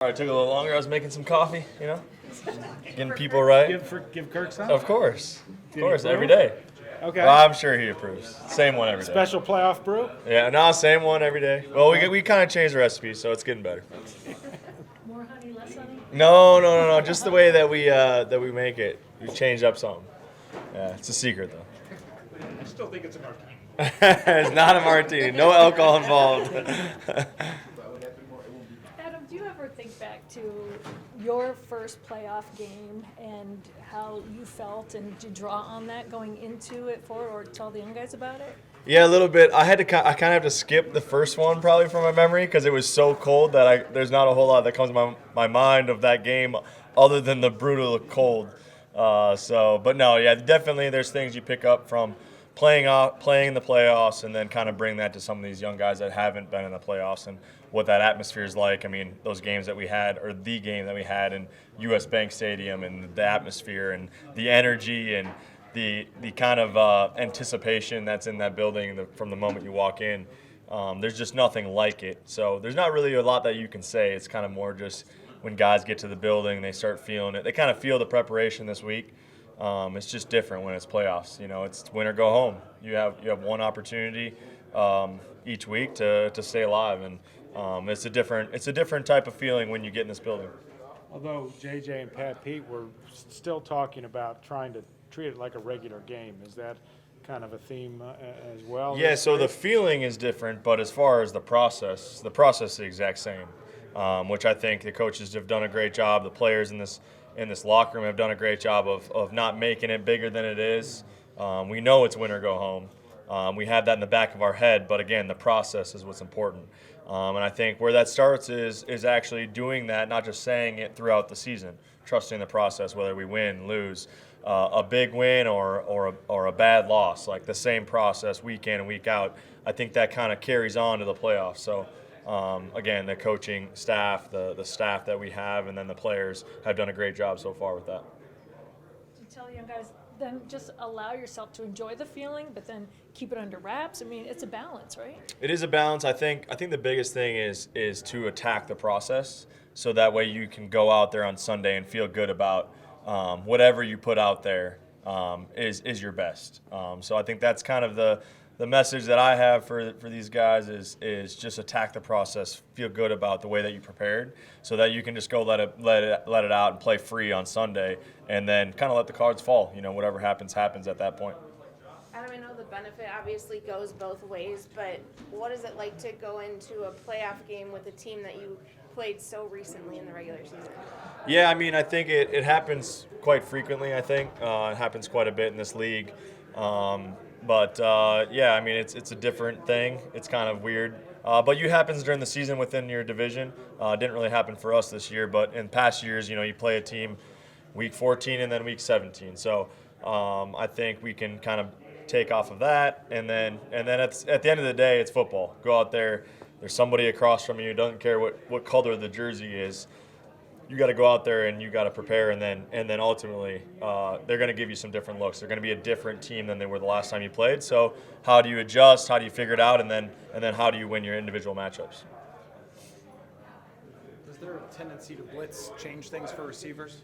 It took a little longer. I was making some coffee, getting people right. Give Kirk some? Of course. Did he approve? Every day. Okay. Well, I'm sure he approves. Same one every day. Special playoff brew? Yeah, no, same one every day. Well, we kind of changed the recipe, so it's getting better. More honey, less honey? No. Just the way that we make it. We changed up something. Yeah, it's a secret though. I still think it's a martini. It's not a martini. No alcohol involved. Adam, do you ever think back to your first playoff game and how you felt, and did you draw on that going into it or tell the young guys about it? Yeah, a little bit. I kind of have to skip the first one probably from my memory because it was so cold that there's not a whole lot that comes to my mind of that game other than the brutal cold. But no, yeah, definitely there's things you pick up from playing in the playoffs and then kind of bring that to some of these young guys that haven't been in the playoffs and what that atmosphere is like. I mean, those games that we had, or the game that we had in U.S. Bank Stadium, and the atmosphere and the energy and the kind of anticipation that's in that building from the moment you walk in. There's just nothing like it. So there's not really a lot that you can say. It's kind of more just when guys get to the building, they start feeling it. They kind of feel the preparation this week. It's just different when it's playoffs. It's win or go home. You have one opportunity each week to stay alive, and it's a different type of feeling when you get in this building. Although JJ and Pat Pete were still talking about trying to treat it like a regular game. Is that kind of a theme as well? Yeah, so the feeling is different, but as far as the process is the exact same, which I think the coaches have done a great job. The players in this locker room have done a great job of not making it bigger than it is. We know it's win or go home. We have that in the back of our head, but again, the process is what's important. And I think where that starts is actually doing that, not just saying it throughout the season, trusting the process, whether we win, lose, a big win or a bad loss, like the same process week in and week out. I think that kind of carries on to the playoffs. So again, the coaching staff, the staff that we have, and then the players have done a great job so far with that. Do you tell young guys then just allow yourself to enjoy the feeling, but then keep it under wraps? I mean, it's a balance, right? It is a balance. I think the biggest thing is to attack the process, so that way you can go out there on Sunday and feel good about whatever you put out there is your best. So I think that's kind of the message that I have for these guys is just attack the process, feel good about the way that you prepared, so that you can just go let it out and play free on Sunday, and then kind of let the cards fall. Whatever happens at that point. Adam, I know the benefit obviously goes both ways, but what is it like to go into a playoff game with a team that you played so recently in the regular season? Yeah, I mean, I think it happens quite frequently. I think it happens quite a bit in this league. Yeah, I mean, it's a different thing. It's kind of weird. But it happens during the season within your division. Didn't really happen for us this year, but in past years, you play a team week 14 and then week 17. So I think we can kind of take off of that, and then at the end of the day, it's football. Go out there. There's somebody across from you. Doesn't care what color the jersey is. You got to go out there and you got to prepare, and then ultimately they're going to give you some different looks. They're going to be a different team than they were the last time you played. So how do you adjust? How do you figure it out? And then how do you win your individual matchups? Is there a tendency to blitz change things for receivers?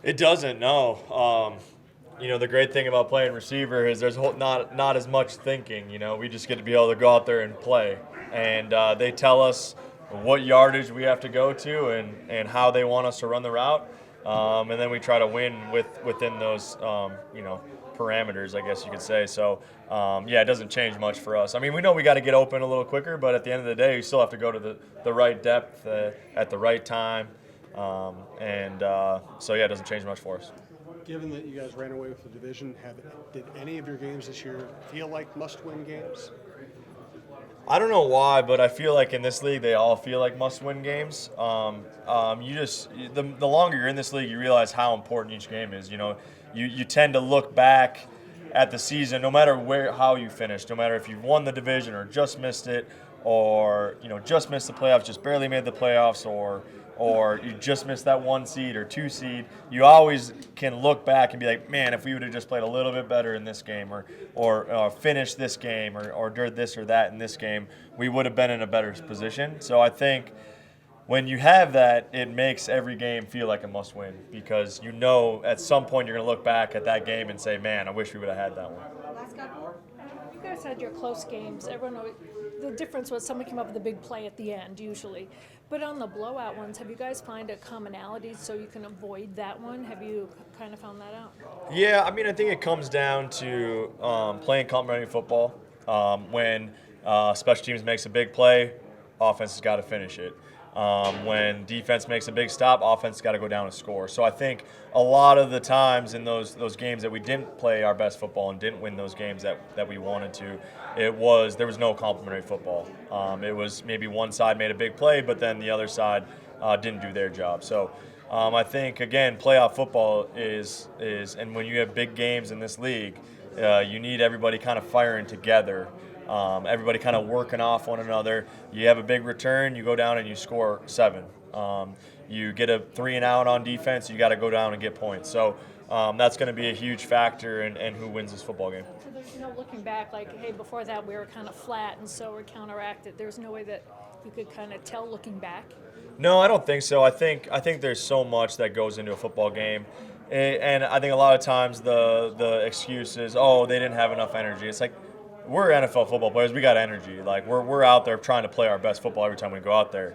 It doesn't. No. The great thing about playing receiver is there's not as much thinking. We just get to be able to go out there and play, and they tell us what yardage we have to go to and how they want us to run the route, and then we try to win within those parameters, I guess you could say. So it doesn't change much for us. I mean, we know we got to get open a little quicker, but at the end of the day, you still have to go to the right depth at the right time, it doesn't change much for us. Given that you guys ran away with the division, did any of your games this year feel like must-win games? I don't know why, but I feel like in this league they all feel like must-win games. The longer you're in this league, you realize how important each game is. You tend to look back at the season, no matter how you finished, no matter if you won the division or just missed it, or just missed the playoffs, just barely made the playoffs, or you just missed that 1 seed or 2 seed. You always can look back and be like, man, if we would have just played a little bit better in this game, or finished this game, or did this or that in this game, we would have been in a better position. So I think when you have that, it makes every game feel like a must-win because you know at some point you're going to look back at that game and say, man, I wish we would have had that one. You guys had your close games. Everyone always, the difference was someone came up with a big play at the end usually. But on the blowout ones, have you guys find a commonality so you can avoid that one? Have you kind of found that out? Yeah, I mean, I think it comes down to playing complementary football. When special teams makes a big play, offense has got to finish it. When defense makes a big stop, offense has got to go down and score. So I think a lot of the times in those games that we didn't play our best football and didn't win those games that we wanted to, there was no complementary football. It was maybe one side made a big play, but then the other side didn't do their job. So I think, again, playoff football is and when you have big games in this league, you need everybody kind of firing together. Everybody kind of working off one another. You have a big return, you go down and you score 7. You get a 3 and out on defense, you got to go down and get points. So that's going to be a huge factor in who wins this football game. So there's no looking back like, hey, before that we were kind of flat and so we're counteracted. There's no way that you could kind of tell looking back? No, I don't think so. I think there's so much that goes into a football game. And I think a lot of times the excuse is, oh, they didn't have enough energy. It's like, we're NFL football players. We got energy. Like we're out there trying to play our best football every time we go out there.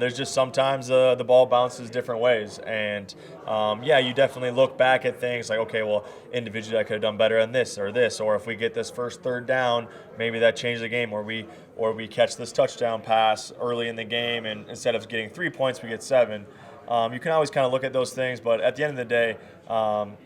There's just sometimes the ball bounces different ways, and yeah, you definitely look back at things like, okay, well, individually I could have done better on this, or if we get this first third down, maybe that changed the game, or we catch this touchdown pass early in the game, and instead of getting 3 points, we get 7. You can always kind of look at those things, but at the end of the day,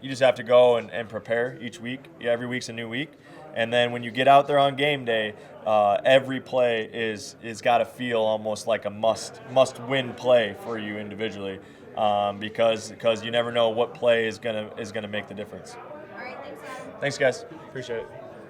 you just have to go and prepare each week. Every week's a new week. And then when you get out there on game day, every play is got to feel almost like a must-win play for you individually, because you never know what play is gonna make the difference. All right, thanks, Adam. Thanks, guys. Appreciate it.